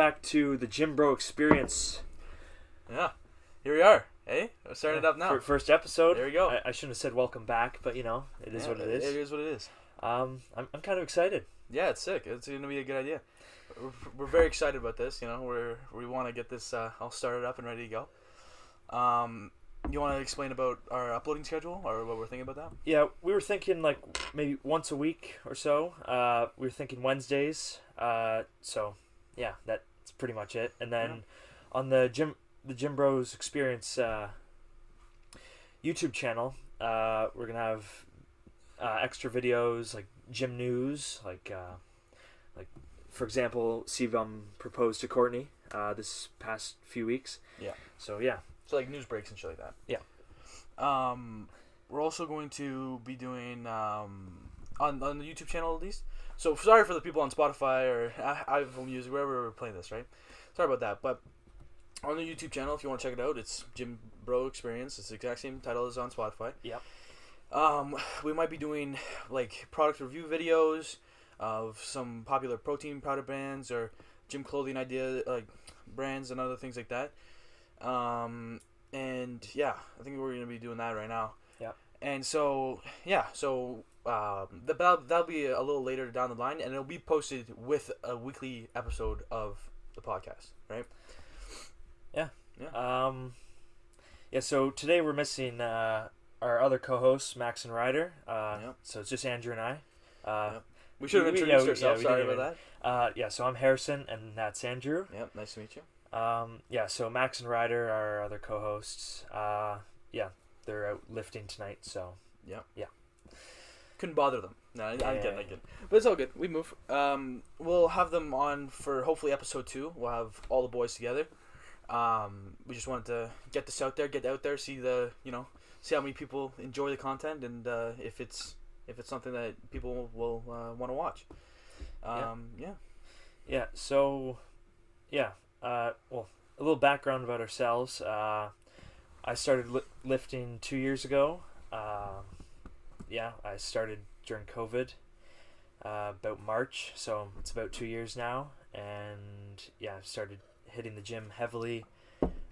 back to the Gym Bro Experience. Yeah, here we are. Hey, we're starting it up now. First episode. There we go. I shouldn't have said welcome back, but it is what it is. It is what it is. I'm kind of excited. Yeah, it's sick. It's gonna be a good idea. We're very excited about this. We want to get this all started up and ready to go. You want to explain about our uploading schedule or what we're thinking about that? Yeah, we were thinking like maybe once a week or so. We were thinking Wednesdays. So yeah, that's pretty much it. And then on the Gym Bros Experience YouTube channel, we're gonna have extra videos like gym news, like for example, Sivam proposed to Courtney this past few weeks. Yeah. So yeah. So like news breaks and shit like that. Yeah. We're also going to be doing on the YouTube channel at least. So sorry for the people on Spotify or iPhone Music, wherever we're playing this, right? Sorry about that. But on the YouTube channel, if you want to check it out, it's Gym Bro Experience. It's the exact same title as on Spotify. Yep. We might be doing like product review videos of some popular protein powder brands or gym clothing idea like brands and other things like that. And yeah, I think we're gonna be doing that right now. Yeah. And so that'll be a little later down the line, and it'll be posted with a weekly episode of the podcast, right? Yeah. Yeah. Yeah. So today we're missing our other co-hosts, Max and Ryder. Yep. So it's just Andrew and I. Yep. We should have introduced ourselves. Sorry about that. Yeah. So I'm Harrison, and that's Andrew. Yep. Nice to meet you. Yeah, so Max and Ryder are our other co-hosts. Yeah, they're out lifting tonight, so... Yeah. Yeah. Couldn't bother them. No, I get it. But it's all good. We move. We'll have them on for hopefully episode 2. We'll have all the boys together. We just wanted to get this out there, get out there, see how many people enjoy the content, and if it's something that people will want to watch. Yeah, so... Yeah. Well, a little background about ourselves. I started lifting 2 years ago. Yeah, I started during COVID, about March, so it's about 2 years now. And yeah, I've started hitting the gym heavily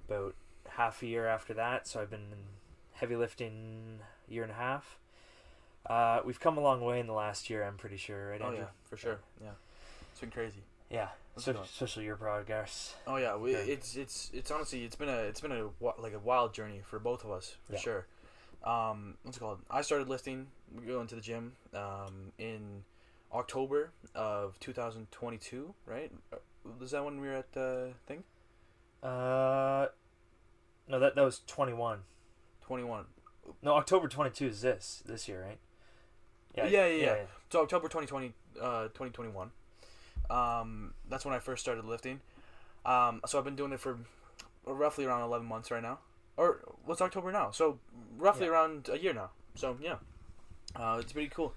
about half a year after that. So I've been heavy lifting a year and a half. We've come a long way in the last year, I'm pretty sure, right, Andrew? Oh yeah, for sure. Yeah, it's been crazy. Yeah, especially your progress. Oh yeah, it's honestly it's been a wild journey for both of us for sure. What's it called? I started lifting, going to the gym, in October of 2022, right? Was that when we were at the thing? No, that was 21. 21. No, October 22 is this year, right? Yeah. So October 2020, 2021. That's when I first started lifting. So I've been doing it for roughly around 11 months right now. Or what's October now? So roughly around a year now. So yeah, it's pretty cool.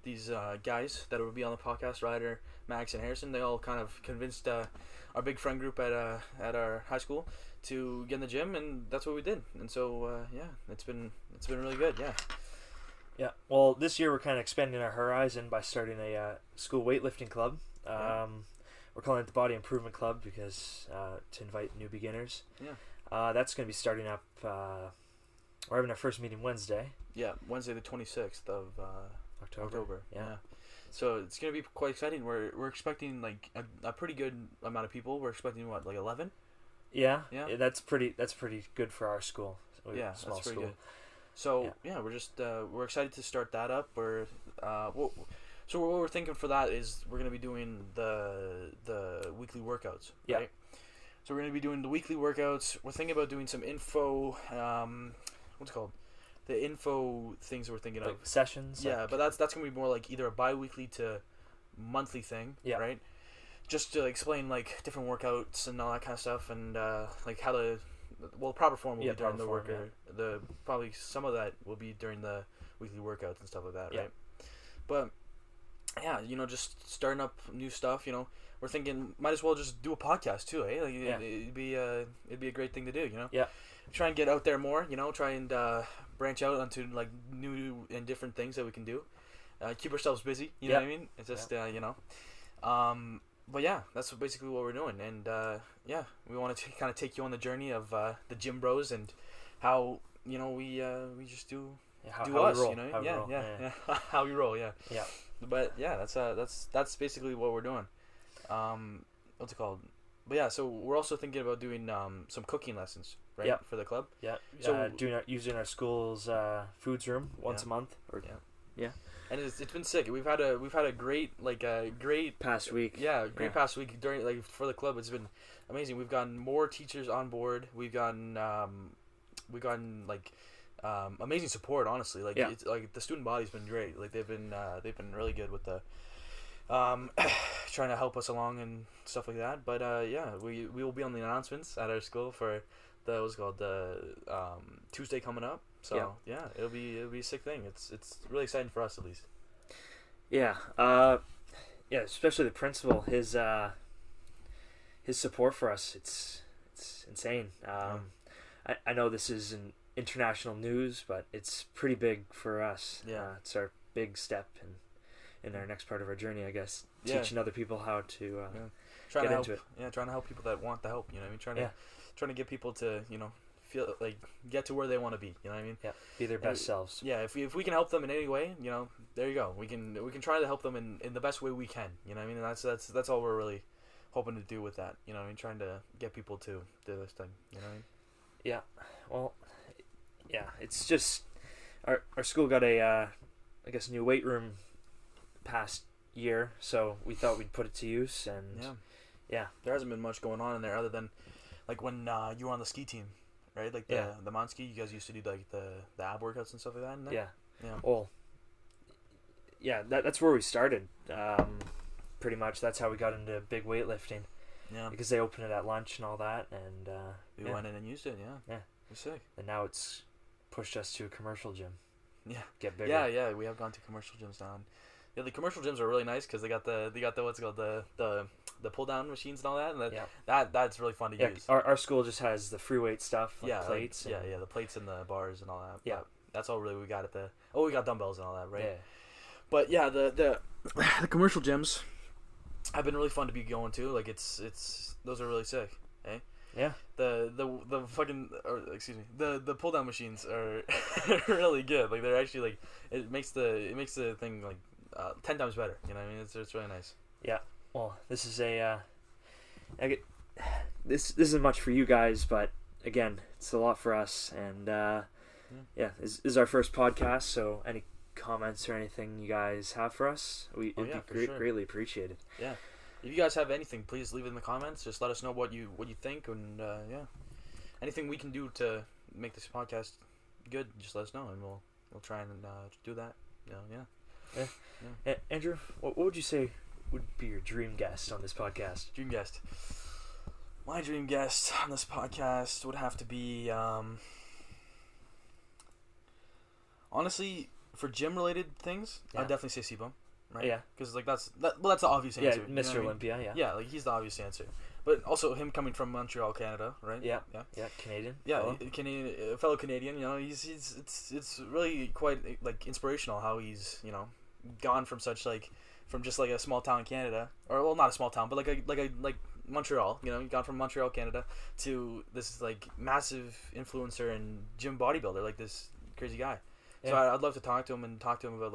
These guys that will be on the podcast, Ryder, Max, and Harrison, they all kind of convinced our big friend group at our high school to get in the gym, and that's what we did. And so it's been really good. Yeah. Yeah, well, this year we're kind of expanding our horizon by starting a school weightlifting club. We're calling it the Body Improvement Club because to invite new beginners. Yeah. That's going to be starting up. We're having our first meeting Wednesday. Yeah, Wednesday the 26th of October. Yeah. So it's going to be quite exciting. We're expecting like a pretty good amount of people. We're expecting what, like 11? Yeah. That's pretty good for our school. Yeah, small that's pretty school. good. So we're just we're excited to start that up. So what we're thinking for that is we're gonna be doing the weekly workouts. Yeah. Right? So we're gonna be doing the weekly workouts. We're thinking about doing some info. What's it called? The info things we're thinking like of. Sessions. Yeah, but that's gonna be more like either a bi-weekly to monthly thing. Yeah. Right. Just to explain like different workouts and all that kind of stuff, and like how to. Well, proper form will be during the workout. Yeah. Probably some of that will be during the weekly workouts and stuff like that, right? But yeah, just starting up new stuff. We're thinking might as well just do a podcast too, eh? Like it'd be a great thing to do, Yeah. Try and get out there more, Try and branch out onto like new and different things that we can do. Keep ourselves busy, you know what I mean? It's just but yeah, that's basically what we're doing, and yeah, we want to kind of take you on the journey of the gym bros and how we just do how us, we roll. you know, How we roll. how we roll, yeah. Yeah. But yeah, that's basically what we're doing. What's it called? But yeah, so we're also thinking about doing some cooking lessons, right? Yep. For the club. Yeah. So Using our school's foods room once a month. Or yeah. And it's been sick. We've had a great Past week. past week during like for the club. It's been amazing. We've gotten more teachers on board. We've gotten like amazing support. Honestly, like it's like the student body's been great. Like they've been really good with the trying to help us along and stuff like that. But yeah, we will be on the announcements at our school for the Tuesday coming up. So yeah, it'll be a sick thing. It's really exciting for us at least. Yeah. Especially the principal. His support for us. It's insane. I know this is an international news, but it's pretty big for us. Yeah. It's our big step in our next part of our journey, I guess. Yeah. Teaching other people how to Trying get to into help. it. Yeah, trying to help people that want the help. You know what I mean? Trying to get people to feel like get to where they want to be. You know what I mean? Yeah. Be their best selves. Yeah. If we can help them in any way, there you go. We can try to help them in the best way we can. You know what I mean? And that's all we're really hoping to do with that. You know what I mean? Trying to get people to do this thing. You know what I mean? Yeah. Well. Yeah. It's just our school got a I guess new weight room past year, so we thought we'd put it to use, and yeah. There hasn't been much going on in there other than like when you were on the ski team, right? Like the mount ski, you guys used to do like the ab workouts and stuff like that in there? Yeah. Well, yeah, that's where we started. Pretty much that's how we got into big weightlifting. Yeah. Because they opened it at lunch and all that, and we went in and used it, yeah. It's sick. And now it's pushed us to a commercial gym. Yeah. Get bigger. Yeah, we have gone to commercial gyms now. Yeah, the commercial gyms are really nice because they got the what's it called the pull down machines and all that, and that's really fun to use. Our school just has the free weight stuff, plates. The plates and the bars and all that. Yeah, but that's all really we got at we got dumbbells and all that, right? Yeah. But yeah, the commercial gyms have been really fun to be going to. Like it's those are really sick, eh? Yeah. The fucking the pull down machines are really good. Like they're actually like it makes the thing like 10 times better. You know what I mean? It's really nice. Yeah. Well, this is this isn't much for you guys, but again, it's a lot for us. And this is our first podcast. So any comments or anything you guys have for us, it'd be greatly appreciated. Yeah. If you guys have anything, please leave it in the comments. Just let us know what you think, and anything we can do to make this podcast good, just let us know, and we'll try and do that. Andrew, what would you say would be your dream guest on this podcast? Dream guest. My dream guest on this podcast would have to be honestly, for gym related things, I'd definitely say Seabum. Right? Yeah. Because like that's the obvious answer. Yeah, Mr. Olympia. Yeah. Yeah, like he's the obvious answer. But also him coming from Montreal, Canada, right? Yeah. Canadian. Yeah, fellow Canadian. You know, it's really quite like inspirational how he's gone from just a small town in Canada, or well, not a small town, but like Montreal. You know, he gone from Montreal, Canada, to this like massive influencer and gym bodybuilder, like this crazy guy. Yeah. So I'd love to talk to him about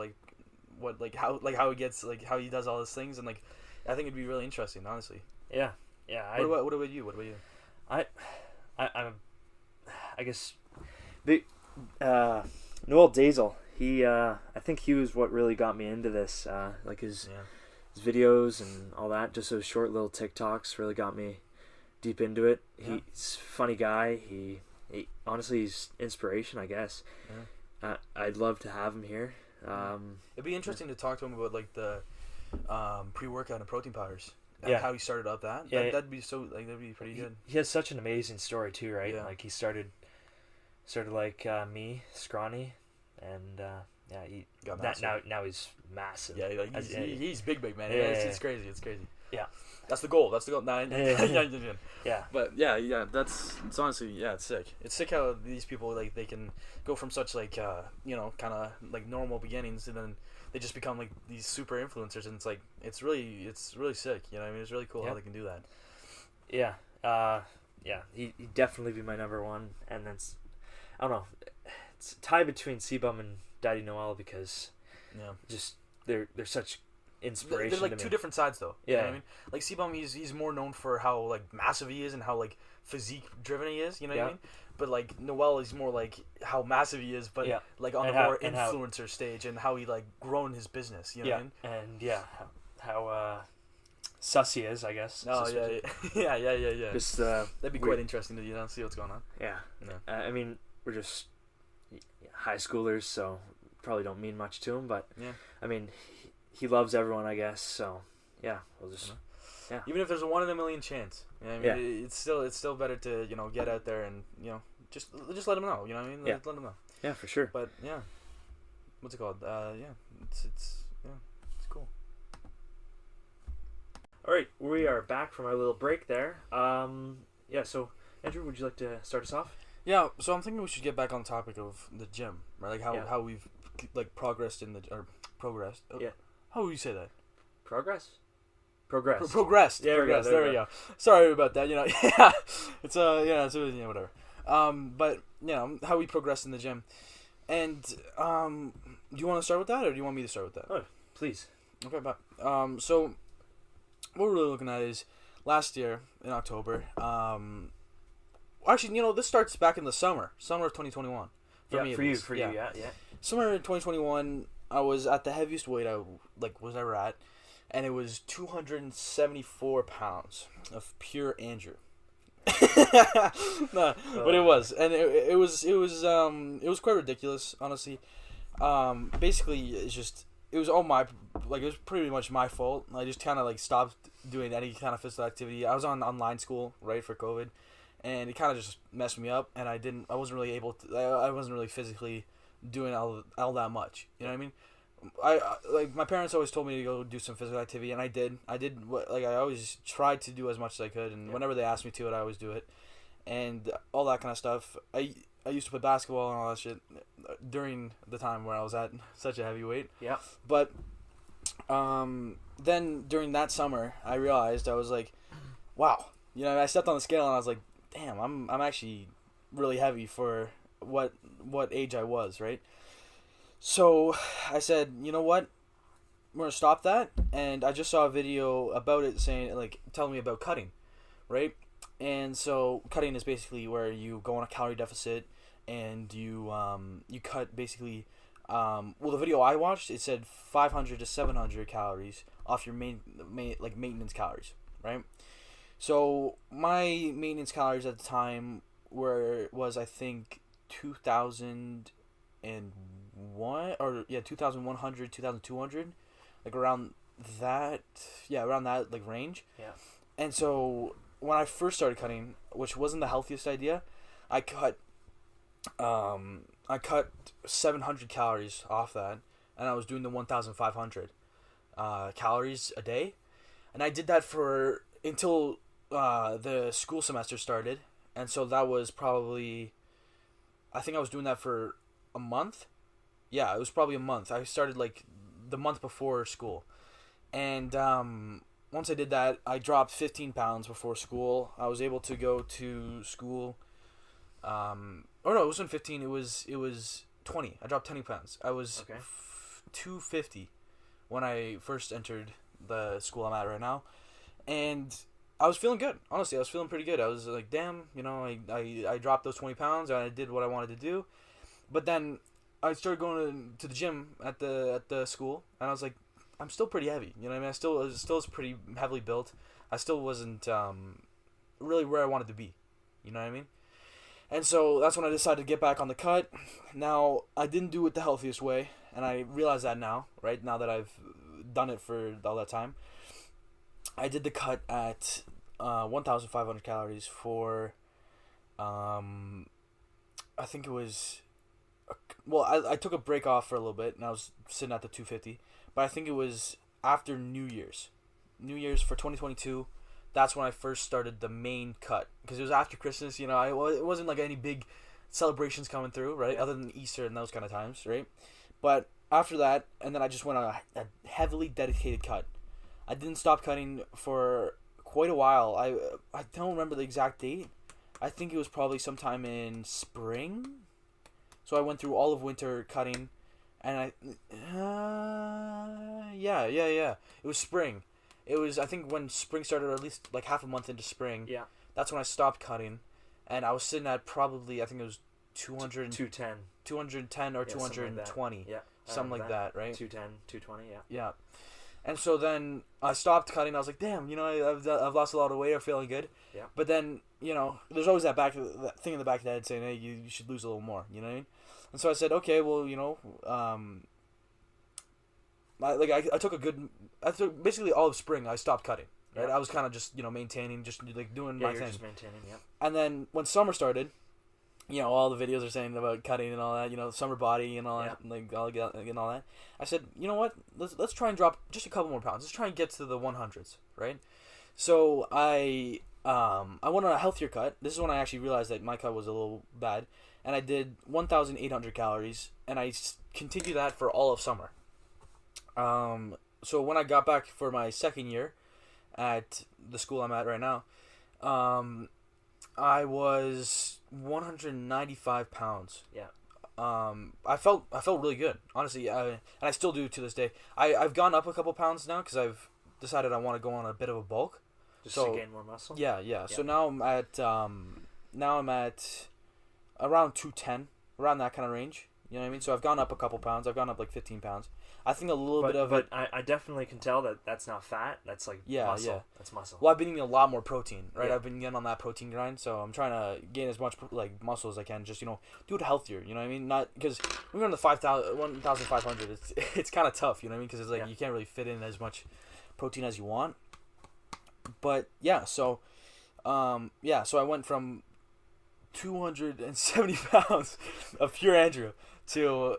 how he gets how he does all these things, and like I think it'd be really interesting, honestly. Yeah. What about you? I'm I guess the Noel Dazel. I think he was what really got me into this. Like his videos and all that. Just those short little TikToks really got me deep into it. Yeah. He's a funny guy. He honestly he's inspiration, I guess. Yeah. I'd love to have him here. It'd be interesting to talk to him about like the pre-workout and protein powders. How he started up that. Yeah, that'd be that'd be pretty good. He has such an amazing story too, right? Yeah. Like he started like me, scrawny, and he got massive. Now he's massive. Yeah, he's big man. Yeah, it's crazy. It's crazy. Yeah. That's the goal. Yeah. But yeah, it's honestly, it's sick. It's sick how these people like they can go from such like kind of like normal beginnings and then they just become like these super influencers, and it's really sick. You know what I mean? It's really cool how they can do that. Yeah. He'd definitely be my number one, and then I don't know. It's a tie between C-Bum and Daddy Noel because just they're such inspiration. They're like to me. two different sides though. Yeah. You know what I mean? Like C-Bum, he's more known for how like massive he is and how like physique driven he is. You know what I mean? But like Noel is more like how massive he is, but like on the more influencer stage, and how he like grown his business. You know what I mean? And how sus he is, I guess. Oh yeah. Just that'd be quite interesting to see what's going on. Yeah. I mean, we're just high schoolers, so probably don't mean much to him, but I mean, he loves everyone, I guess. So yeah, we'll just even if there's a 1 in a million chance, you know what I mean, it's still better to get out there and just let him know. You know what I mean? Let him know. Yeah, for sure. But what's it called? It's cool. All right, we are back from our little break there. So Andrew, would you like to start us off? Yeah, so I'm thinking we should get back on the topic of the gym, right? Like how we've like progressed. Oh, yeah. How would you say that? Progressed. Progressed. Yeah, there we go. Sorry about that. It's whatever. But how we progressed in the gym, and do you want to start with that, or do you want me to start with that? Oh, please. Okay, but so what we're really looking at is last year in October. Actually, this starts back in the summer of 2021. For you, yeah. Summer of 2021, I was at the heaviest weight I was ever at, and it was 274 pounds of pure Andrew. But it was, and it was quite ridiculous, honestly. Basically, it was all it was pretty much my fault. I just kind of stopped doing any kind of physical activity. I was on online school, right, for COVID, and it kind of just messed me up, and I wasn't really physically doing all that much. You know what I mean? My parents always told me to go do some physical activity, and I did I always tried to do as much as I could, and whenever they asked me to, I'd always do it, and all that kind of stuff. I used to play basketball and all that shit during the time where I was at such a heavy weight. Yeah. But then during that summer, I realized, I was like, wow. I stepped on the scale and I was like, damn, I'm actually really heavy for what age I was, right? So I said, you know what? We're going to stop that. And I just saw a video about it telling me about cutting, right? And so cutting is basically where you go on a calorie deficit and you cut basically, the video I watched, it said 500 to 700 calories off your maintenance calories, right? So my maintenance calories at the time was I think 2,100 2,200, around that range. Yeah. And so when I first started cutting, which wasn't the healthiest idea, I cut 700 calories off that, and I was doing the 1,500 calories a day, and I did that until the school semester started, and so that was probably, I think I was doing that for a month. Yeah, it was probably a month. I started the month before school, and once I did that, I dropped 15 pounds before school. I was able to go to school. It wasn't 15. It was 20. I dropped 20 pounds. I was 250 when I first entered the school I'm at right now, and I was feeling good. Honestly, I was feeling pretty good. I was like, damn, I dropped those 20 pounds and I did what I wanted to do. But then I started going to the gym at the school, and I was like, I'm still pretty heavy. You know what I mean? I still was pretty heavily built. I still wasn't really where I wanted to be. You know what I mean? And so that's when I decided to get back on the cut. Now, I didn't do it the healthiest way, and I realize that now, right? Now that I've done it for all that time. I did the cut at 1,500 calories for, I think it was, I took a break off for a little bit, and I was sitting at the 250, but I think it was after New Year's for 2022. That's when I first started the main cut, because it was after Christmas. It wasn't like any big celebrations coming through, right? Other than Easter and those kind of times, right? But after that, and then I just went on a heavily dedicated cut. I didn't stop cutting for quite a while. I don't remember the exact date. I think it was probably sometime in spring. So I went through all of winter cutting, and yeah. It was spring. It was, I think, when spring started, or at least like half a month into spring. Yeah. That's when I stopped cutting, and I was sitting at probably, I think it was 200, 210 or 220. Yeah. Something like that, right? 210, 220, yeah. Yeah. And so then I stopped cutting. I was like, damn, I've lost a lot of weight. I'm feeling good. Yeah. But then, there's always that thing in the back of the head saying, hey, you should lose a little more. You know what I mean? And so I said, okay, well, I took basically all of spring. I stopped cutting. Right? Yeah. I was kind of just maintaining, just like doing my thing. Just maintaining. Yeah. And then when summer started, all the videos are saying about cutting and all that, summer body and all that, like all that. I said, you know what? Let's try and drop just a couple more pounds. Let's try and get to the 100s, right? So I went on a healthier cut. This is when I actually realized that my cut was a little bad, and I did 1,800 calories, and I continued that for all of summer. So when I got back for my second year at the school I'm at right now, I was 195 pounds. Yeah. I felt really good, honestly, and I still do to this day. I've gone up a couple pounds now because I've decided I want to go on a bit of a bulk. Just to gain more muscle. Yeah. So now I'm at around 210, around that kind of range. You know what I mean? So I've gone up a couple pounds. I've gone up like 15 pounds. I think a little bit of it. But I definitely can tell that that's not fat. That's like muscle. Yeah. That's muscle. Well, I've been eating a lot more protein, right? Yeah. I've been getting on that protein grind, so I'm trying to gain as much like muscle as I can. Just do it healthier. You know what I mean? Not because when you're on the 1,500, it's kind of tough. You know what I mean? Because it's like you can't really fit in as much protein as you want. But yeah, so so I went from 270 pounds of pure Andrew to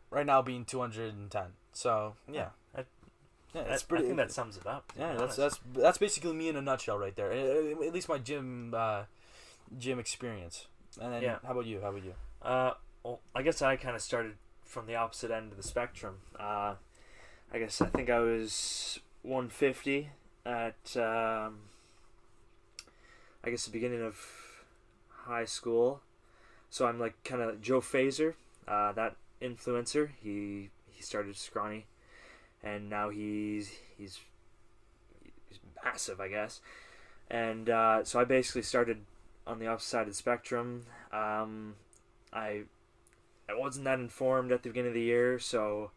right now being 210. So yeah, that's pretty. I think that sums it up. Yeah, that's basically me in a nutshell right there. At least my gym experience. And then how about you? Well, I guess I kind of started from the opposite end of the spectrum. I think I was 150 at the beginning of high school. So I'm like kind of Joe Fazer, that influencer. He started scrawny, and now he's massive, I guess. And so I basically started on the opposite side of the spectrum. I wasn't that informed at the beginning of the year, so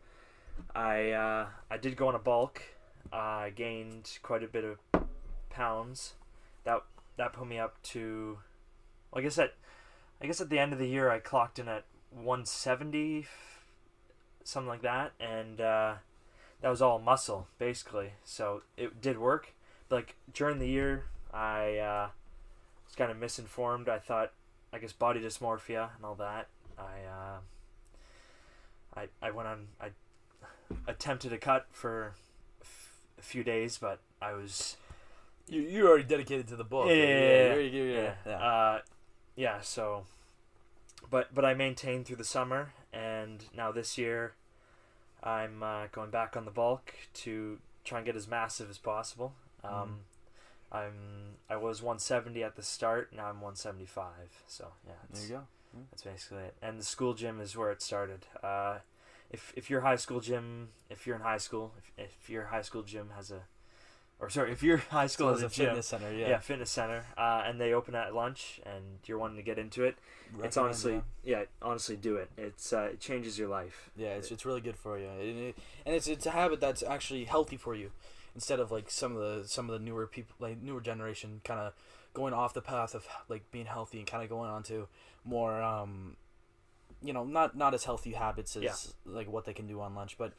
I did go on a bulk. I gained quite a bit of pounds. That put me up to, well, I guess at the end of the year I clocked in at 170, something like that, and that was all muscle basically. So it did work. But like during the year, I was kind of misinformed. I thought, I guess, body dysmorphia and all that. I went on. I attempted a cut for a few days, but I was. You're already dedicated to the book. Yeah. So, but I maintained through the summer, and now this year, I'm going back on the bulk to try and get as massive as possible. I was 170 at the start. Now I'm 175. So yeah, there you go. That's basically it. And the school gym is where it started. If your high school gym, if you're in high school, if your high school gym has a, or sorry, if your high school has a gym, fitness center, fitness center, and they open at lunch, and you're wanting to get into it, it's honestly, honestly do it. It changes your life. Yeah, it's really good for you, and it's a habit that's actually healthy for you, instead of like some of the newer people, like newer generation, kind of going off the path of like being healthy and kind of going on to more not as healthy habits as like what they can do on lunch. But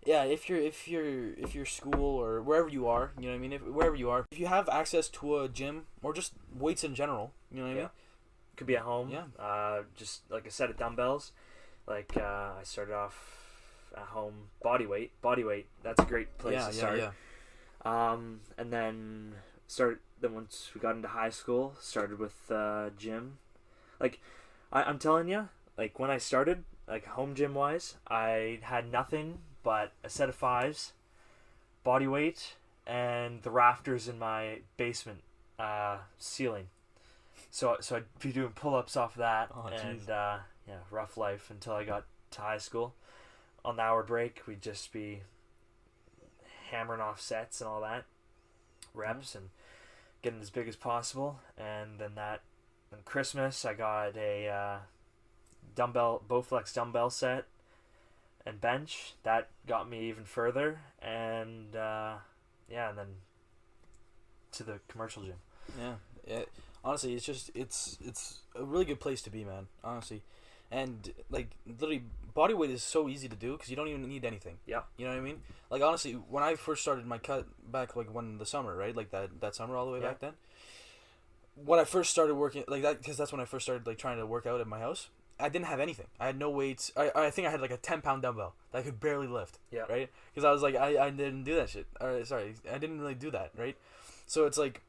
yeah, if your school or wherever you are, you know what I mean, wherever you are, if you have access to a gym or just weights in general, you know what I mean, could be at home, just like a set of dumbbells. Like I started off at home, body weight, that's a great place to start. And then once we got into high school, started with gym. Like I'm telling you, like when I started, like home gym wise, I had nothing but a set of fives, body weight, and the rafters in my basement ceiling. So I'd be doing pull-ups off that, and yeah, rough life until I got to high school. On the hour break, we'd just be hammering off sets and all that, reps, and getting as big as possible. And then on Christmas, I got a Bowflex dumbbell set and bench. That got me even further, and yeah, and then to the commercial gym. Yeah. Honestly, it's a really good place to be, man. Honestly, and like literally, body weight is so easy to do because you don't even need anything. Yeah. You know what I mean? Like honestly, when I first started my cut back, like when the summer, right, like that summer all the way back then. When I first started working like that, because that's when I first started like trying to work out at my house. I didn't have anything. I had no weights. I think I had like a 10-pound dumbbell that I could barely lift. Yeah. Right? Because I was like, I didn't do that shit. Sorry, I didn't really do that. Right? So it's like,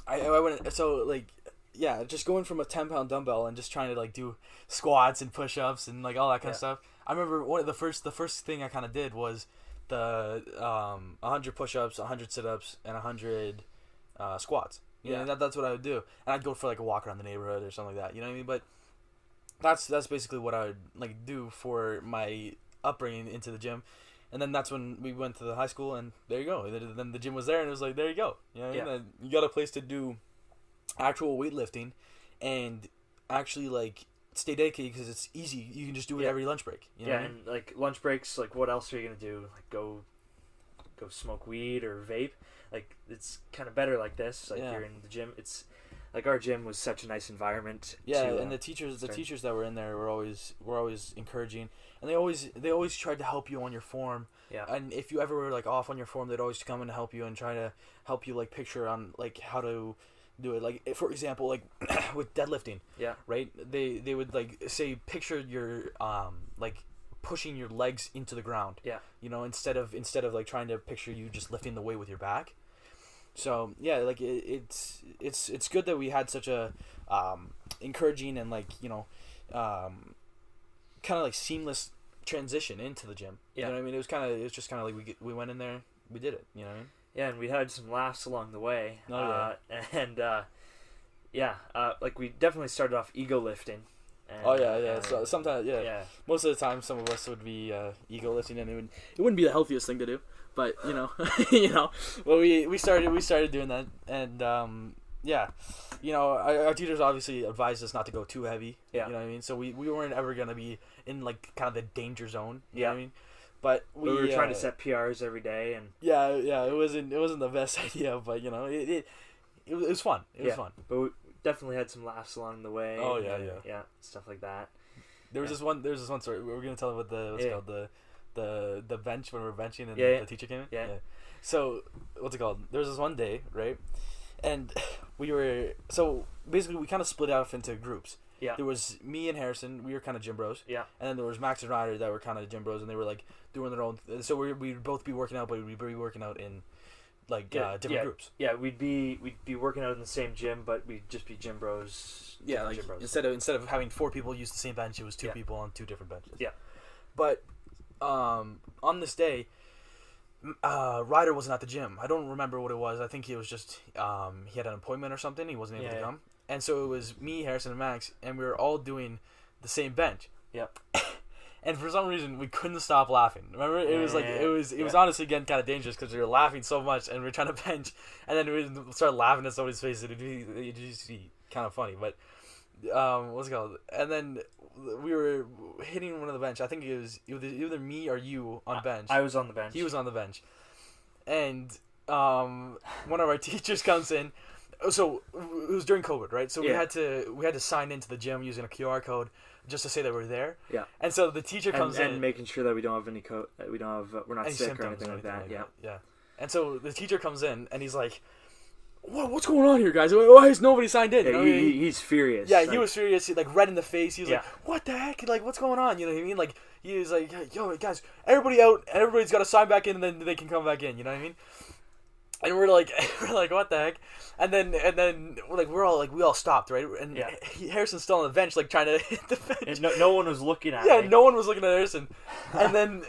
I went, so like, yeah, just going from a 10-pound dumbbell and just trying to like do squats and push-ups and like all that kind of stuff. I remember one of the first thing I kind of did was the 100 push-ups, 100 sit-ups, and 100 squats. You know, that's what I would do, and I'd go for like a walk around the neighborhood or something like that. You know what I mean? But that's basically what I would like do for my upbringing into the gym. And then that's when we went to the high school, and there you go. Then the gym was there, and it was like, there you go. You know what I mean? And you got a place to do actual weightlifting and actually, like, stay dedicated because it's easy. You can just do it every lunch break. You know what I mean? And, like, lunch breaks, like, what else are you going to do? Like, go smoke weed or vape? Like, it's kind of better like this. Like, you're in the gym. It's... Like, our gym was such a nice environment. Yeah, and the teachers that were in there were always encouraging, and they always tried to help you on your form. Yeah. And if you ever were like off on your form, they'd always come in to help you and try to help you like picture on like how to do it. Like for example, like with deadlifting. Yeah. Right. They would like say picture your like pushing your legs into the ground. Yeah. You know, instead of like trying to picture you just lifting the weight with your back. So yeah, like it's good that we had such a encouraging and like, you know, kind of like seamless transition into the gym. Yeah. You know what I mean? It was just kind of like we went in there, we did it. You know what I mean? Yeah, and we had some laughs along the way. Oh, yeah. Like we definitely started off ego lifting. And, so sometimes, most of the time, some of us would be ego lifting, and it wouldn't be the healthiest thing to do. But you know, well, we started doing that, and you know, our teachers obviously advised us not to go too heavy. Yeah. You know what I mean? So we weren't ever gonna be in like kind of the danger zone. You know what I mean? But we were trying to set PRs every day, and it wasn't the best idea, but you know, it was fun. It was fun. But we definitely had some laughs along the way. Oh yeah, stuff like that. There was this one story. We were gonna tell about the what's it called, the bench when we were benching and the teacher came in. Yeah. So what's it called? There was this one day, right? And we kind of split off into groups. Yeah. There was me and Harrison. We were kind of gym bros. Yeah. And then there was Max and Ryder that were kind of gym bros, and they were like doing their own. So we'd both be working out, but we'd be working out in like different groups. Yeah, we'd be working out in the same gym, but we'd just be gym bros. Yeah, like gym bros. instead of having 4 people use the same bench, it was 2 people on 2 different benches. Yeah. But on this day, Ryder wasn't at the gym. I don't remember what it was. I think he was just he had an appointment or something. He wasn't able to come. And so it was me, Harrison, and Max, and we were all doing the same bench. Yep. And for some reason, we couldn't stop laughing. Remember, it was honestly getting kind of dangerous because we were laughing so much, and we were trying to bench, and then we started laughing at somebody's face. It'd just be kind of funny, but what's it called? And then we were hitting one of the bench. I think it was either me or you on bench. I was on the bench. He was on the bench, and one of our teachers comes in. So it was during COVID, right? So we had to sign into the gym using a QR code just to say that we're there. Yeah. And so the teacher comes in and making sure that we don't have any we're not sick or anything like that. Yeah. And so the teacher comes in and he's like, what's going on here, guys? Why is nobody signed in? Yeah, he's furious. Yeah, he was furious. He, like, red in the face. He was like, what the heck? Like, what's going on? You know what I mean? Like, he was like, yo, guys, everybody out. Everybody's got to sign back in, and then they can come back in. You know what I mean? And we're like, what the heck? And then like we all stopped, right? And Harrison's still on the bench, like trying to hit the bench. And no one was looking at me. me. No one was looking at Harrison. And then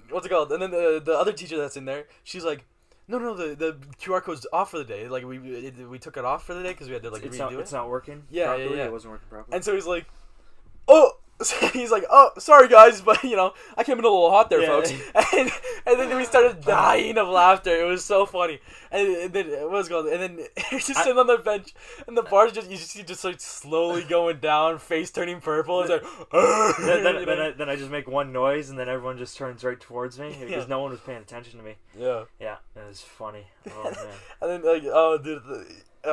what's it called? And then the other teacher that's in there, she's like, no, the QR code's off for the day. Like we took it off for the day because we had to like redo it. It's not working. Yeah, properly. yeah. It wasn't working properly. And so he's like, oh. He's like, oh, sorry guys, but I came in a little hot there, folks. And then we started dying of laughter. It was so funny. And then what was going? And then he's just sitting on the bench, and the bar's just like slowly going down, face turning purple. It's like, then I just make one noise, and then everyone just turns right towards me because no one was paying attention to me. Yeah, it was funny. Oh man. And then like, oh dude. It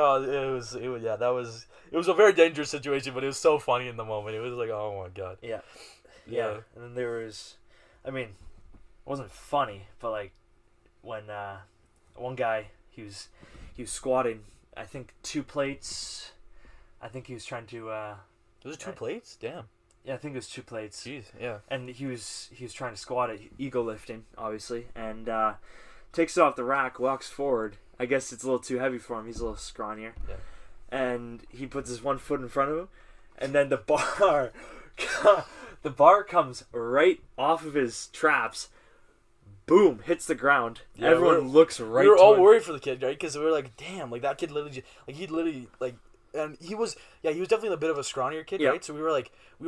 was a very dangerous situation, but it was so funny in the moment. It was like, oh my god. Yeah. And then there was, I mean, it wasn't funny, but like when one guy he was squatting, I think 2 plates. I think he was trying to. Was it 2 plates? Damn. Yeah, I think it was 2 plates. Jeez. Yeah. And he was trying to squat it, ego lifting, obviously, and takes it off the rack, walks forward. I guess it's a little too heavy for him. He's a little scrawnier. Yeah. And he puts his one foot in front of him, and then the bar comes right off of his traps. Boom! Hits the ground. Yeah, everyone looks right. We were all worried for the kid, right? Because we were like, "Damn! Like that kid literally, and he was definitely a bit of a scrawnier kid, right? So we were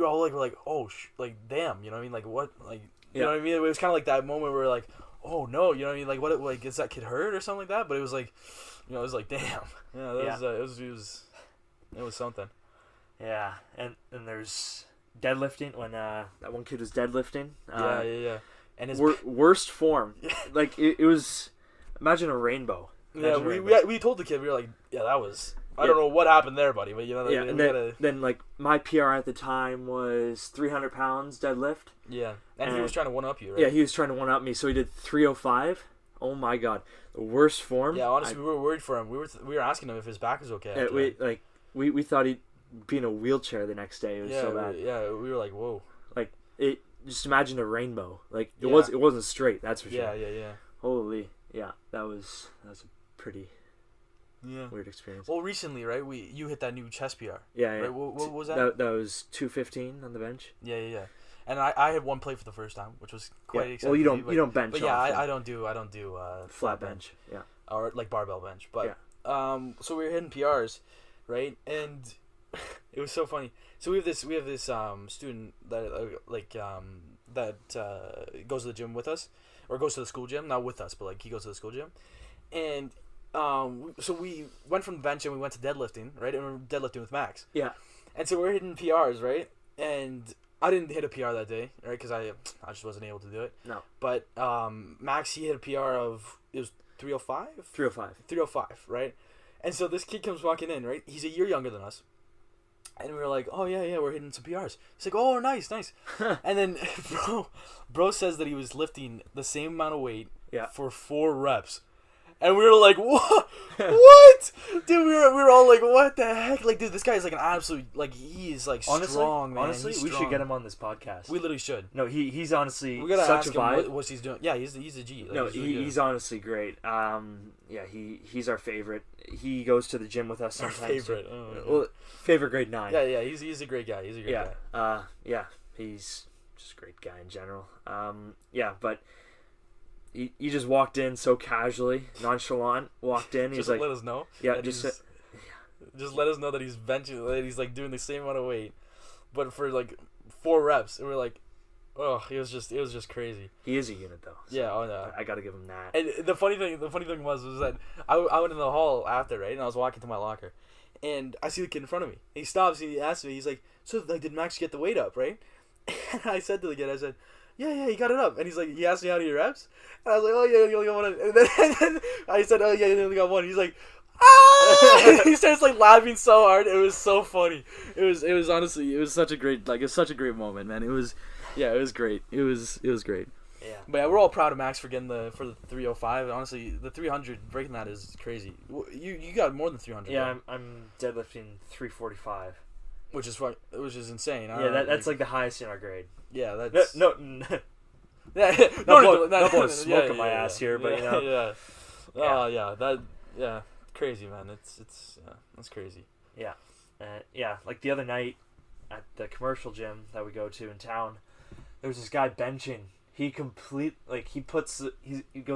all like, oh, damn, you know what I mean? Like what, like you know what I mean? It was kind of like that moment where we're like, oh no, you know what I mean? Like what, like is that kid hurt or something like that? But it was like, it was like, damn, it was something. Yeah, and there's deadlifting when that one kid was deadlifting. Yeah. And his worst form. Like it was. Imagine a rainbow. We told the kid, we were like, that was. I don't know what happened there, buddy, but then like my PR at the time was 300 pounds deadlift. Yeah, and he was trying to one up you, right? Yeah, he was trying to one up me, so he did 305. Oh my god, the worst form. Yeah, honestly, we were worried for him. We were asking him if his back was okay. We thought he'd be in a wheelchair the next day. It was so bad. We were like, whoa. Like it. Just imagine a rainbow. Like it wasn't straight. That's for sure. Yeah. Holy, yeah. That was a pretty weird experience. Well, recently, right? You hit that new chest PR. Yeah. Right? What was that? That was 215 on the bench. Yeah. And I had one plate for the first time, which was quite exciting. Well, you don't bench. But I don't do flat bench. Yeah. Or like barbell bench. But so we were hitting PRs, right? And it was so funny. So we have this student that goes to the gym with us, or goes to the school gym, not with us, but like he goes to the school gym, and so we went from the bench and we went to deadlifting, right? And we were deadlifting with Max. Yeah. And so we're hitting PRs, right? And I didn't hit a PR that day, right? Because I just wasn't able to do it. No. But Max, he hit a PR of, it was 305? 305, right? And so this kid comes walking in, right? He's a year younger than us. And we were like, oh, yeah, we're hitting some PRs. He's like, oh, nice. And then bro says that he was lifting the same amount of weight for 4 reps. And we were like, what? What? Dude, we were all like, what the heck? Like, dude, this guy is like an absolute, like, he is like strong, man. Honestly, we should get him on this podcast. We literally should. No, he's honestly we gotta such ask a vibe. Him what he's doing. Yeah, he's a G. Like, no, he's honestly great. He's our favorite. He goes to the gym with us sometimes. Our favorite. Favorite grade 9. Yeah, he's a great guy. He's a great guy. He's just a great guy in general. But he just walked in so casually, nonchalant. Walked in. He's just like, let us know. Yeah, just let us know that he's benching. That he's like doing the same amount of weight, but for like 4 reps. And we're like, oh, it was just crazy. He is a unit though. So yeah, no. I gotta give him that. And the funny thing was that I went in the hall after, right, and I was walking to my locker, and I see the kid in front of me. He stops. He asks me. He's like, so like, did Max get the weight up, right? And I said to the kid, I said, yeah, he got it up. And he's like, he asked me how many reps. And I was like, oh yeah, you only got 1. And then I said, oh yeah, you only got 1. He's like, ah! And he starts like laughing so hard. It was so funny. It was honestly, it was such a great moment, man. It was great. It was great. Yeah. But yeah, we're all proud of Max for getting the 305. Honestly, the 300 breaking that is crazy. You got more than 300. Yeah, I'm deadlifting 345. Which is insane. That's like the highest in our grade. Yeah, that's no. Yeah, not blowing smoke in my ass here, but you know. Yeah. Oh yeah, crazy, man. It's that's crazy. Yeah, yeah. Like the other night at the commercial gym that we go to in town, there was this guy benching. He goes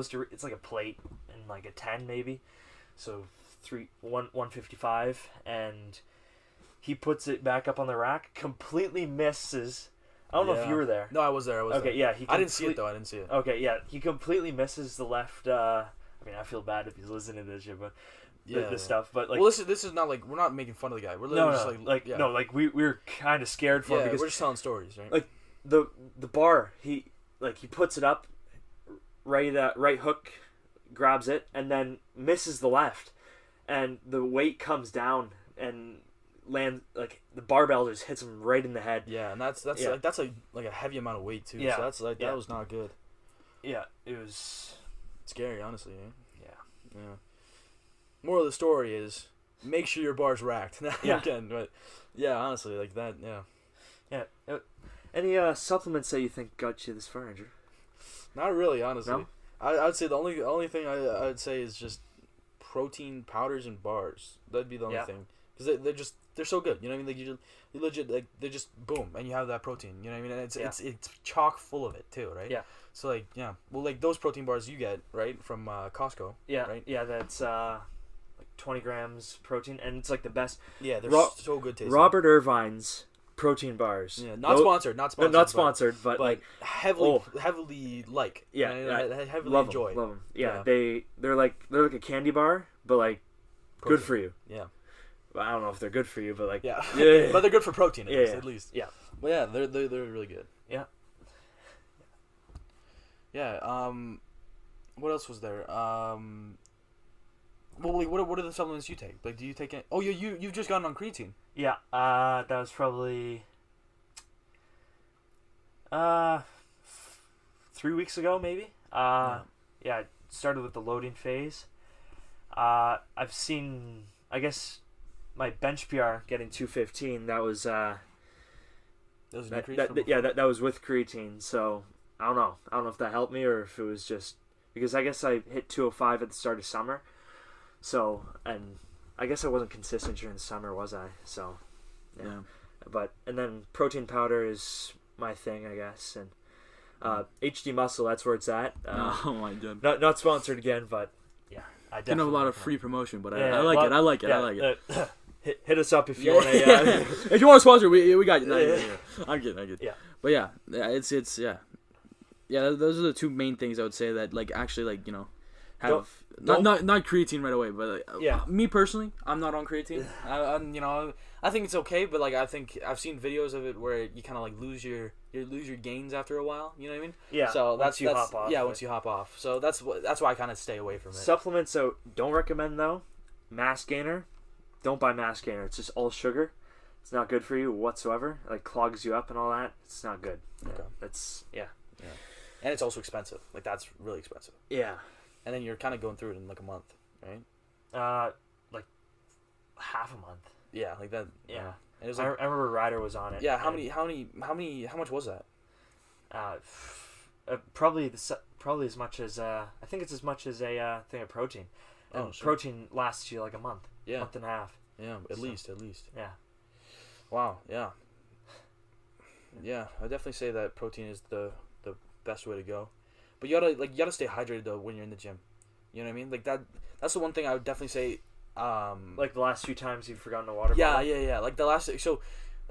to, it's like a plate and like a 10 maybe, so 155, and he puts it back up on the rack, completely misses. I don't know if you were there. No, I was there. Okay, yeah. I didn't see it though. I didn't see it. Okay, yeah. He completely misses the left. I mean, I feel bad if he's listening to this shit, but the stuff. But like, well, this is not like we're not making fun of the guy. We're literally just we were kind of scared for him because we're just telling stories, right? Like the bar, he puts it up, right hook, grabs it, and then misses the left, and the weight comes down and land, like the barbell just hits him right in the head. Yeah, and that's like a heavy amount of weight too. Yeah, so that's like that was not good. Yeah, it was scary, honestly. Eh? Yeah. Moral of the story is make sure your bar's racked. Yeah. Again, but yeah, honestly, like that. Yeah. Yeah. Any supplements that you think got you this far, Andrew? Not really, honestly. No? I would say the only thing I would say is just protein powders and bars. That'd be the only thing, because they're so good. You know what I mean? Like you legit, like they're just boom, and you have that protein. You know what I mean? And it's chock full of it too, right? Yeah. So like well, like those protein bars you get right from Costco. Yeah. Right. Yeah. That's like 20 grams protein, and it's like the best. Yeah, they're so good tasting. Robert Irvine's protein bars. Yeah, not sponsored, but like heavily like. Heavily love enjoy. Love them. Yeah, they're like a candy bar, but like protein. Good for you. Yeah. Well, I don't know if they're good for you, but like yeah. But they're good for protein at least. Yeah. Well, yeah, they're really good. Yeah. Yeah. What else was there? Well, like, what are the supplements you take? Like, do you take any... Oh, you've just gotten on creatine. Yeah, that was probably 3 weeks ago, maybe. Yeah, I started with the loading phase. I've seen, I guess, my bench PR getting 215. That was that was an increase. That was with creatine. So I don't know. I don't know if that helped me or if it was just because I guess I hit 205 at the start of summer. So, and I guess I wasn't consistent during the summer, was I? So, yeah. And then protein powder is my thing, I guess. And HD Muscle, that's where it's at. Oh my god. Not sponsored again, but yeah. I definitely have a lot of free promotion, but I like it. Hit us up if you want to. If you want to sponsor, we got you. No, I'm kidding. Yeah. But yeah, it's those are the two main things I would say that like actually like have not creatine right away, but me personally, I'm not on creatine. I think it's okay, but like I think I've seen videos of it where you kind of like lose your gains after a while. You know what I mean? Yeah. So once you hop off. Yeah, once you hop off. So that's why I kind of stay away from it. Supplements, so don't recommend though. Mass gainer, don't buy mass gainer. It's just all sugar. It's not good for you whatsoever. It, like clogs you up and all that. It's not good. Okay. Yeah. And it's also expensive. Like that's really expensive. Yeah. And then you're kind of going through it in like a month, right? Like half a month. Yeah, like that. Yeah. It was I remember Ryder was on it. Yeah. How much was that? Probably as much as I think it's as much as a thing of protein. And protein lasts you like a month. Yeah. Month and a half. Yeah, at least. Yeah. Wow. Yeah. Yeah, I definitely say that protein is the best way to go. But you gotta stay hydrated though when you're in the gym. You know what I mean? Like that's the one thing I would definitely say. Like the last few times you've forgotten a water bottle. Yeah. Like the last, so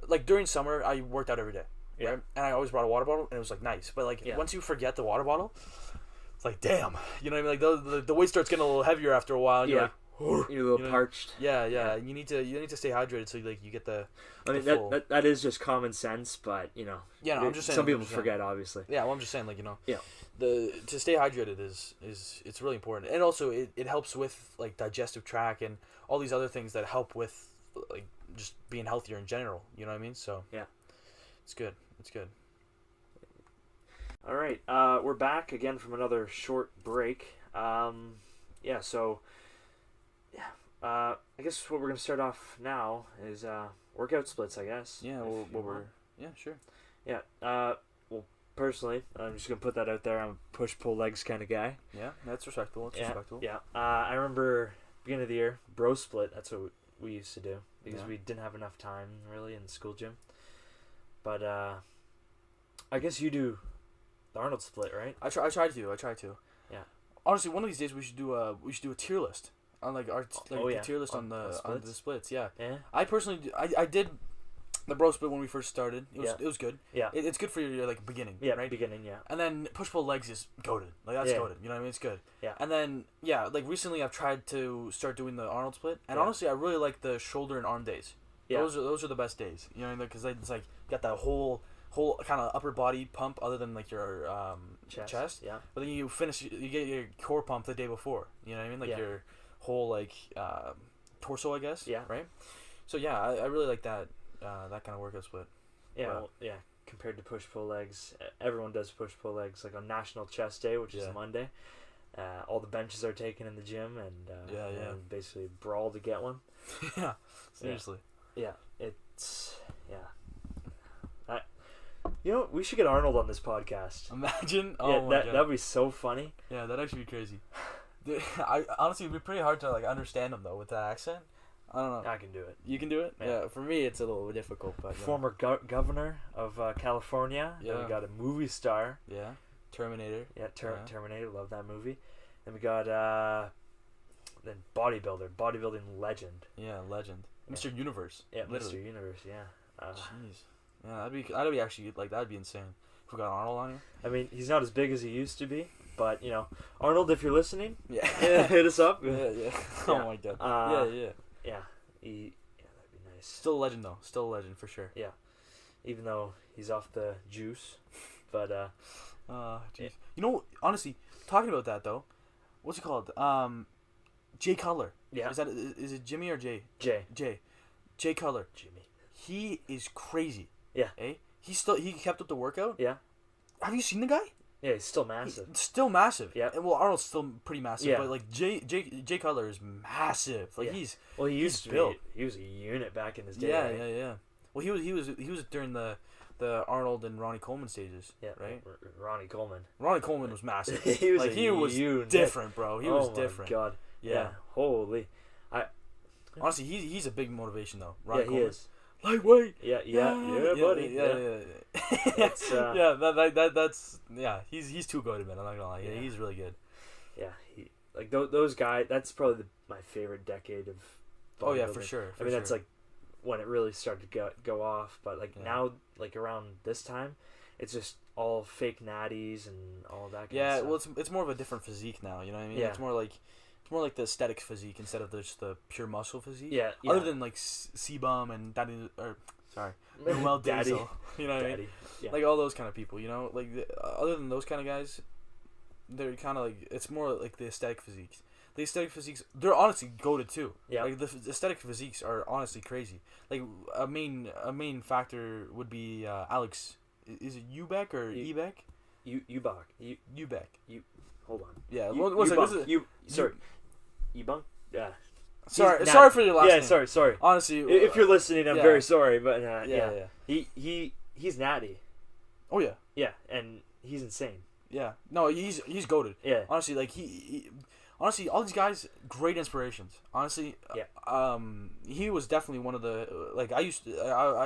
like during summer I worked out every day. Yeah. Right? And I always brought a water bottle and it was like nice. But like once you forget the water bottle, it's like damn. You know what I mean? Like the weight starts getting a little heavier after a while. And you're like, you're a little parched. Yeah. You need to stay hydrated so like you get the. I mean that is just common sense, but Yeah, no, I'm just saying. Some people forget, obviously. Yeah, well, I'm just saying, like Yeah. To stay hydrated is it's really important, and also it helps with like digestive tract and all these other things that help with like just being healthier in general. You know what I mean? So yeah, it's good. It's good. All right, we're back again from another short break. I guess what we're gonna start off now is workout splits. I guess. Yeah. Sure. Yeah. personally, I'm just gonna put that out there. I'm a push-pull legs kind of guy. Yeah, that's respectable. It's respectable. Yeah. I remember beginning of the year, bro split. That's what we used to do because Yeah. we didn't have enough time really in the school gym. But I guess you do the Arnold split, right? I try to. Yeah. Honestly, one of these days we should do a tier list on like our the tier list on the splits. Yeah. Yeah. I personally I did the bro split when we first started. It was good. Yeah. It's good for your like beginning. Yeah. Right. Beginning. Yeah. And then push pull legs is goated. Like that's goated. You know what I mean? It's good. Yeah. And then like recently I've tried to start doing the Arnold split, and Yeah. honestly I really like the shoulder and arm days. Yeah. Those are the best days. You know what I mean? Because it's like you got that whole kind of upper body pump other than like your chest. Yeah. But then you get your core pump the day before. You know what I mean? Like your whole like torso, I guess. Yeah. Right. So yeah, I really like that that kind of workout split. Yeah. Well, yeah. Compared to push pull legs, everyone does push pull legs like on National Chest Day, which is Monday. All the benches are taken in the gym, and and basically brawl to get one. Yeah. Seriously. Yeah. It's you know, we should get Arnold on this podcast. Imagine. Oh my God. That'd be so funny. Yeah, that'd actually be crazy. Dude, I honestly, it'd be pretty hard to like understand him though with that accent. I don't know. I can do it. You can do it. Yeah. For me, it's a little difficult, but former governor of California. Yeah. Then we got a movie star. Yeah. Terminator. Yeah. Terminator. Love that movie. Then we got then bodybuilding legend. Yeah, legend. Yeah. Mr. Universe. Yeah, literally. Mr. Universe. Yeah. Jeez. Yeah, that'd be actually like that'd be insane if we got Arnold on here. I mean, he's not as big as he used to be, but you know, Arnold, if you're listening, yeah, hit us up. Yeah. Oh my God. Yeah. Yeah, that'd be nice. Still a legend though. Still a legend for sure. Yeah, even though he's off the juice, but jeez. You know, honestly, talking about that though, what's it called? Jay Cutler. Yeah. Is it Jimmy or Jay? Jay Cutler. Jimmy. He is crazy. Yeah. Eh? He kept up the workout. Yeah. Have you seen the guy? Yeah, he's still massive. Still massive. Yeah. And, well, Arnold's still pretty massive. Yeah. But like Jay Cutler is massive. Like he used to be. He was a unit back in his day. Yeah, right? yeah. Well, he was during the Arnold and Ronnie Coleman stages. Yeah. Right. Ronnie Coleman. Ronnie Coleman was massive. he was unit. Different, bro. He was different. Oh my God. Yeah. Holy. Honestly, he's a big motivation though. Ronnie Coleman. He is. Lightweight. Yeah, buddy. Yeah. That's he's too good, man. I'm not gonna lie. Yeah, he's really good. Yeah, those guys. That's probably my favorite decade of. Oh yeah, for sure. I mean, that's like when it really started to go off. But like now, like around this time, it's just all fake natties and all that. Kind of stuff. Well, it's more of a different physique now. You know what I mean? Yeah. It's more like the aesthetic physique instead of just the pure muscle physique. Yeah. Other than like C-Bum and Noel Daddy. Diesel, you know what I mean? Yeah. Like all those kind of people, you know? Like other than those kind of guys, they're kind of like it's more like the aesthetic physiques. The aesthetic physiques, they're honestly goated too. Yeah. Like the aesthetic physiques are honestly crazy. Like a main factor would be Alex. Is it Ubeck or Ebek? Ubach. Ubeck. Hold on. Yeah. Ebunk. Yeah. Sorry for your last name. Yeah. Sorry. Honestly, if you're listening, I'm very sorry, but yeah. He's natty. Oh yeah. Yeah, and he's insane. Yeah. No, he's goated. Yeah. Honestly, like honestly, all these guys, great inspirations. Honestly, he was definitely one of the like I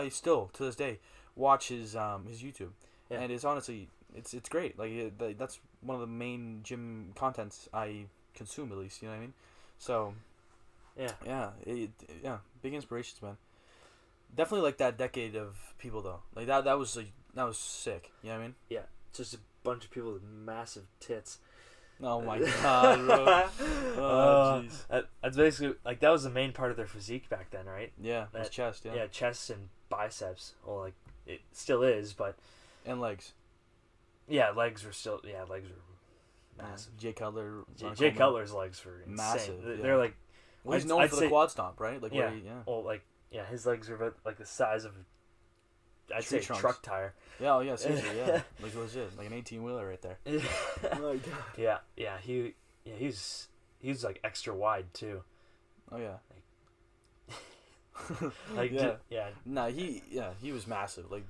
still to this day watch his YouTube, and it's honestly it's great. Like that's one of the main gym contents I consume, at least. You know what I mean? So. Yeah, big inspirations, man. Definitely like that decade of people though. Like that was sick. You know what I mean? Yeah, just a bunch of people with massive tits. Oh my God, bro. Oh jeez. That's basically like that was the main part of their physique back then, right? Yeah, his chest. Yeah. Yeah, chest and biceps. Well, like it still is, but and legs. Yeah, legs were massive. Jay Cutler. Jay Cutler's legs were insane. Massive. They're like. Well, he's known for the quad stomp, right? Like Well, his legs are about like the size of, I'd say, a truck tire. Yeah, oh yeah, seriously, yeah, like legit, like an 18-wheeler right there. Oh my God. Yeah, he's like extra wide too. Oh yeah. Like Nah, he was massive. Like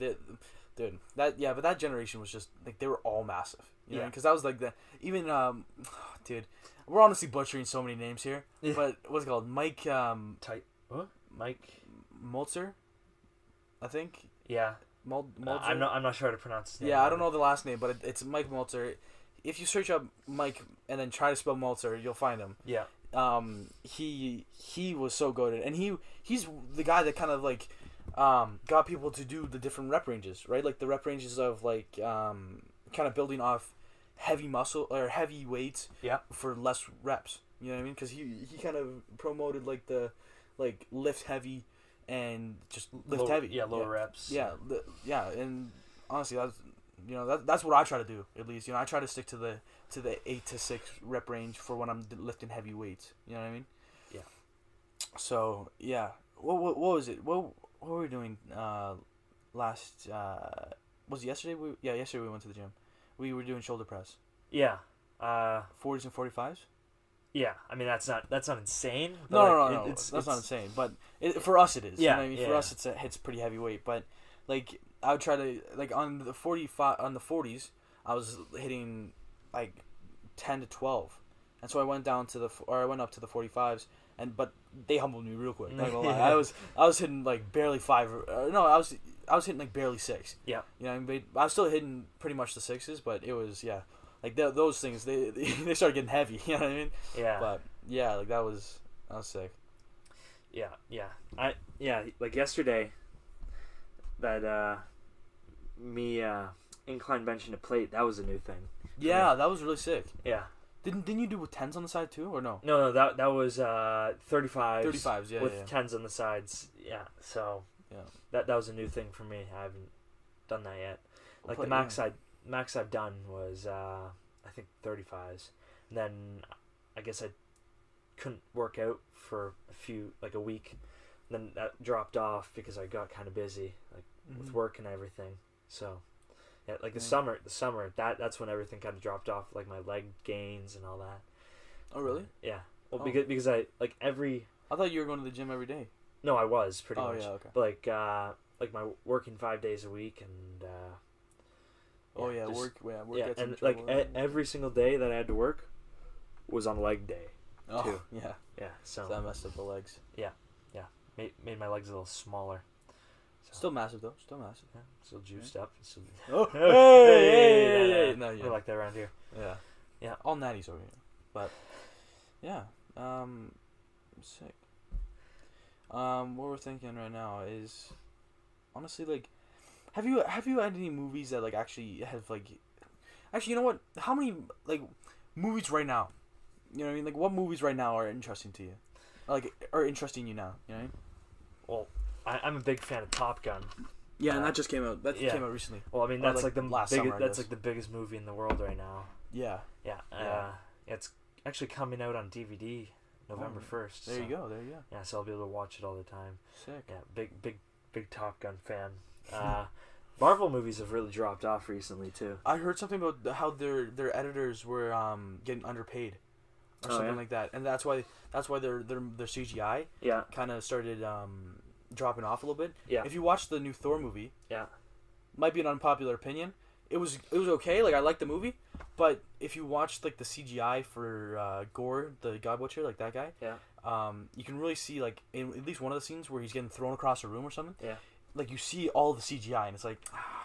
Dude, but that generation was just like they were all massive. You know, Yeah. because that was like the even dude, we're honestly butchering so many names here. Yeah. But what's it called? Mike What? Mike? Molzer, I think. Yeah. Molzer. I'm not sure how to pronounce his name. Yeah, I don't know the last name, but it's Mike Molzer. If you search up Mike and then try to spell Molzer, you'll find him. Yeah. He was so good, and he's the guy that kind of like got people to do the different rep ranges, right? Like the rep ranges of like kind of building off heavy muscle or heavy weights for less reps. You know what I mean? Because he kind of promoted like the lift heavy and just lift heavy. Yeah, lower reps. Yeah, and honestly, that's what I try to do. At least I try to stick to the 8 to 6 rep range for when I'm lifting heavy weights. You know what I mean? Yeah. So yeah, what was it? What were we doing last? Was it yesterday? Yesterday we went to the gym. We were doing shoulder press. Yeah. 40s and 45s. Yeah, I mean that's not insane. No. That's not insane, but for us it is. Yeah, You know what I mean? For us it's pretty heavyweight, but like I would try to like on the 40s, I was hitting like 10 to 12, and so I went up to the 45s, but they humbled me real quick. Not gonna lie, I was hitting like barely 5. I was hitting like barely 6. Yeah, you know what I mean? I was still hitting pretty much the 6s, but it was like those things they they started getting heavy. You know what I mean? Yeah. But yeah, like that was sick. Yeah. Like yesterday, that me incline benching a plate, that was a new thing. Yeah, that was really sick. Yeah. Didn't you do with 10s on the side too, or no? No, that was 35s. 35s, yeah, with yeah. 10s on the sides. Yeah. So that was a new thing for me. I haven't done that yet. Like the max I've done was I think 35s. And then I guess I couldn't work out for a week. And then that dropped off because I got kind of busy with work and everything. So yeah, like the summer that's when everything kind of dropped off, like my leg gains and all that. Oh really? Yeah. Well, because I I thought you were going to the gym every day. No, I was pretty much. Oh yeah, okay. But like my working 5 days a week and work. And like every single day that I had to work was on leg day. Oh too. yeah. Yeah. So that messed up the legs. Yeah. Made my legs a little smaller. So, still massive though. Still massive. Yeah. Still juiced up. Still... Oh hey! No, we're like that around here. Yeah. Yeah. All natties over here, but yeah. Sick. What we're thinking right now is honestly like. Have you had any movies that like actually you know what? How many like movies right now? You know what I mean? Like what movies right now are interesting to you? Like are interesting you now? You know what I mean? Well, I'm a big fan of Top Gun. Yeah, and that just came out. That came out recently. Well, I mean that's like the last summer, that's like the biggest movie in the world right now. Yeah. Yeah. It's actually coming out on DVD November 1st. There you go. Yeah, so I'll be able to watch it all the time. Sick. Yeah, big Top Gun fan. Marvel movies have really dropped off recently too. I heard something about how their editors were getting underpaid or something like that, and that's why their CGI kind of started dropping off a little bit. Yeah. If you watch the new Thor movie, might be an unpopular opinion. It was okay. Like I liked the movie, but if you watched like the CGI for Gore, the God Butcher, like that guy, you can really see like in at least one of the scenes where he's getting thrown across a room or something. Yeah. Like you see all the CGI and it's like,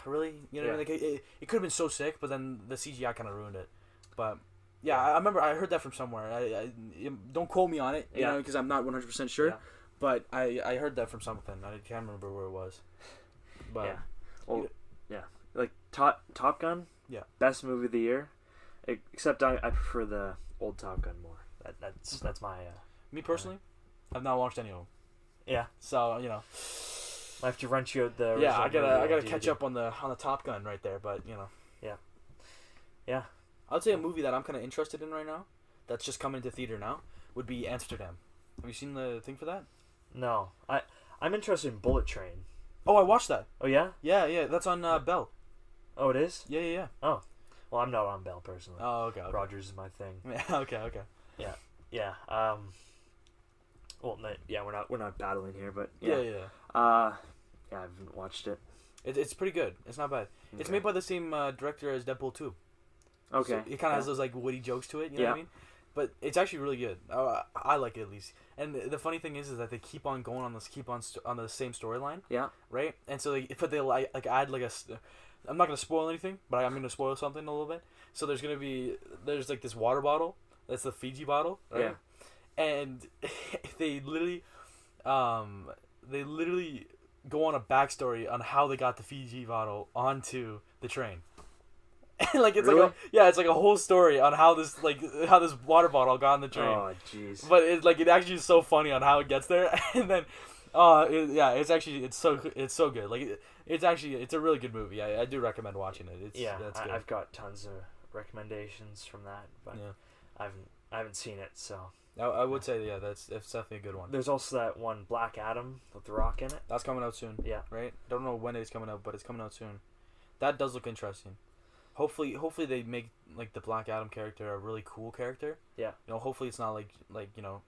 really? You know what I mean? Like it could have been so sick, but then the CGI kind of ruined it. But yeah, I remember I heard that from somewhere. I don't quote me on it, you know, because I'm not 100% sure. Yeah. But I heard that from something. I can't remember where it was. But like Top Gun. Yeah. Best movie of the year. Except I prefer the old Top Gun more. That's my. Me personally, I've not watched any of them. Yeah. So you know. I have to rent you out the. Yeah, I gotta catch up on the Top Gun right there, but you know. Yeah. I'd say a movie that I'm kind of interested in right now, that's just coming to theater now, would be Amsterdam. Have you seen the thing for that? No, I'm interested in Bullet Train. Oh, I watched that. Oh yeah. Yeah, that's on Bell. Oh, it is. Yeah. Oh, well, I'm not on Bell personally. Oh, okay. Rogers is my thing. Yeah. Okay. Yeah. Well, we're not battling here, but yeah. I haven't watched it. It's pretty good. It's not bad. Okay. It's made by the same director as Deadpool 2. Okay. So it kind of has those like witty jokes to it. You know what I mean? But it's actually really good. I like it at least. And the funny thing is that they keep on going on on the same storyline. Yeah. Right. And so they like add like I'm not gonna spoil anything, but I'm gonna spoil something a little bit. So there's like this water bottle. That's the Fiji bottle. Right? Yeah. And they literally go on a backstory on how they got the Fiji bottle onto the train. Like it's really? It's like a whole story on how this water bottle got on the train. Oh jeez. But it actually is so funny on how it gets there, and then it's so good. Like it's a really good movie. I do recommend watching it. That's good. I've got tons of recommendations from that, but I haven't seen it, so I would say that's definitely a good one. There's also that one Black Adam with The Rock in it. That's coming out soon. Yeah. Right. Don't know when it's coming out, but it's coming out soon. That does look interesting. Hopefully they make like the Black Adam character a really cool character. Yeah. You know, hopefully it's not like kind of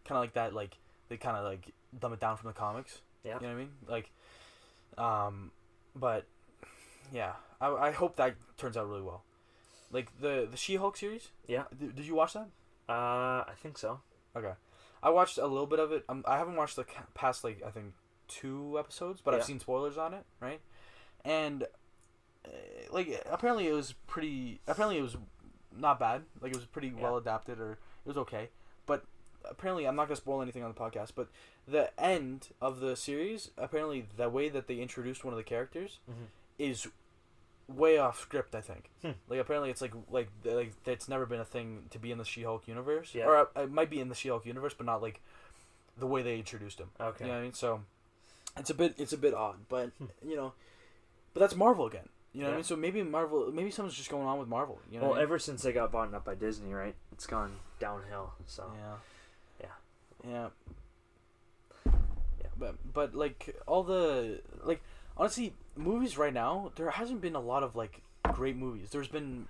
like that. Like they kind of like dumb it down from the comics. Yeah. You know what I mean? Like, but yeah, I hope that turns out really well. Like the She-Hulk series. Yeah. Did you watch that? I think so. Okay, I watched a little bit of it. I haven't watched the past I think 2 episodes, but I've seen spoilers on it, right? And apparently it was not bad. Like it was pretty well adapted, or it was okay. But apparently, I'm not gonna spoil anything on the podcast. But the end of the series, apparently, the way that they introduced one of the characters is way off script. I think. Like apparently, it's like it's never been a thing to be in the She-Hulk universe, or it might be in the She-Hulk universe, but not like the way they introduced him. Okay. You know what I mean? So it's a bit odd, but but that's Marvel again. You know what I mean? So maybe something's just going on with Marvel. You know ever since they got bought up by Disney, right? It's gone downhill. So yeah. But like all the honestly, movies right now, there hasn't been a lot of like great movies. There's been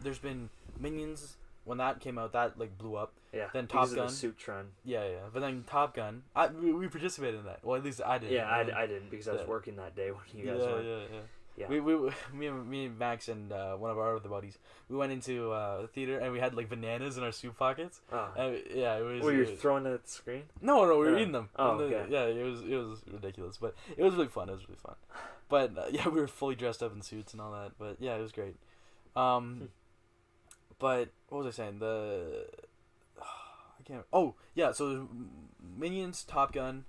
Minions when that came out, that like blew up. Yeah. Then Top Gun. The suit trend. Yeah. But then Top Gun, we participated in that. Well, at least I did. Yeah, I didn't because I was working that day when you guys went. Yeah. Me and Max and one of our other buddies, we went into the theater and we had like bananas in our suit pockets. Oh. And, it was. Were you throwing it at the screen? No, we were eating them. Oh, okay. Yeah, it was ridiculous, but it was really fun. But we were fully dressed up in suits and all that. But yeah, it was great. But what was I saying? I can't. Oh yeah, so there's Minions, Top Gun,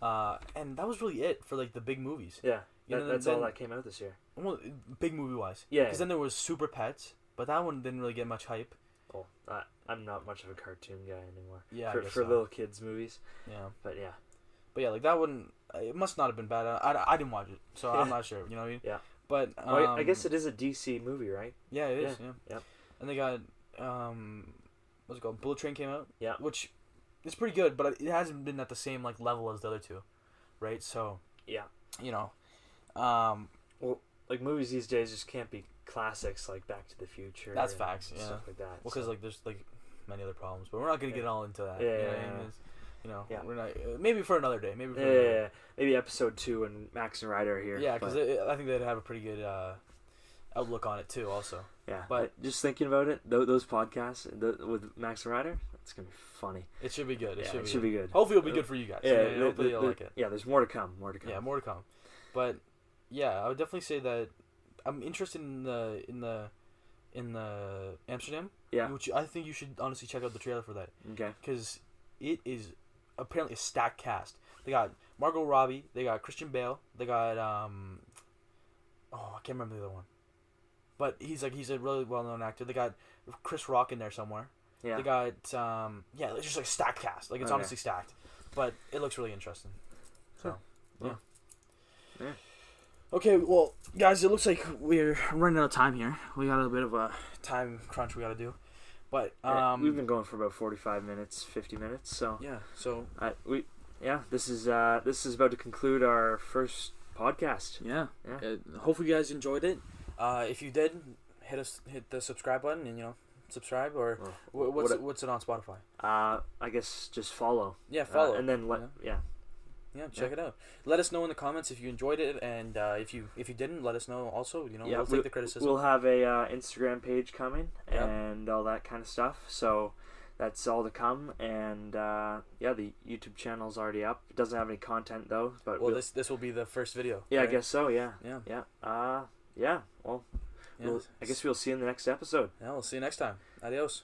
and that was really it for like the big movies. Yeah. That's all that came out this year. Well, big movie wise. Yeah. Because then there was Super Pets, but that one didn't really get much hype. Oh, I'm not much of a cartoon guy anymore. Yeah. For little kids movies. Yeah. But yeah. But yeah, like that one, it must not have been bad. I didn't watch it, so I'm not sure. You know what I mean? Yeah. But I guess it is a DC movie, right? Yeah, it is. Yeah. And they got what's it called? Bullet Train came out. Yeah. Which is pretty good, but it hasn't been at the same like level as the other two, right? So. Yeah. Well, like movies these days just can't be classics like Back to the Future. That's facts. Yeah. Stuff like that. Well, because like there's like many other problems, but we're not gonna get all into that. Yeah. We're not. Maybe for another day. Maybe episode 2 when Max and Ryder are here. Yeah, because I think they'd have a pretty good outlook on it too. Also. Yeah. But just thinking about it, those podcasts with Max and Ryder, it's gonna be funny. It should be good. It should be good. Hopefully, it'll be good for you guys. Yeah. Hopefully, you'll like it. Yeah. There's more to come. Yeah, more to come. But yeah, I would definitely say that I'm interested in the Amsterdam. Yeah. Which I think you should honestly check out the trailer for that. Okay. Because it is apparently a stacked cast. They got Margot Robbie. They got Christian Bale. They got I can't remember the other one. But he's a really well known actor. They got Chris Rock in there somewhere. Yeah. They got it's just like stacked cast. Like it's honestly stacked. But it looks really interesting. So yeah. Yeah. Okay, well, guys, it looks like we're running out of time here. We got a bit of a time crunch we got to do, but we've been going for about 45 minutes, 50 minutes. So yeah, so this is about to conclude our first podcast. Yeah. Hopefully, you guys enjoyed it. If you did, hit the subscribe button and subscribe or what's it on Spotify? I guess just follow. Yeah, follow and then Yeah, check it out. Let us know in the comments if you enjoyed it, and if you didn't, let us know also. You know, we'll take the criticism. We'll have a Instagram page coming and all that kind of stuff. So that's all to come. And the YouTube channel's already up. It doesn't have any content though. But this will be the first video. Yeah, right? I guess so. Yeah. Yeah. Well, I guess we'll see you in the next episode. Yeah, we'll see you next time. Adios.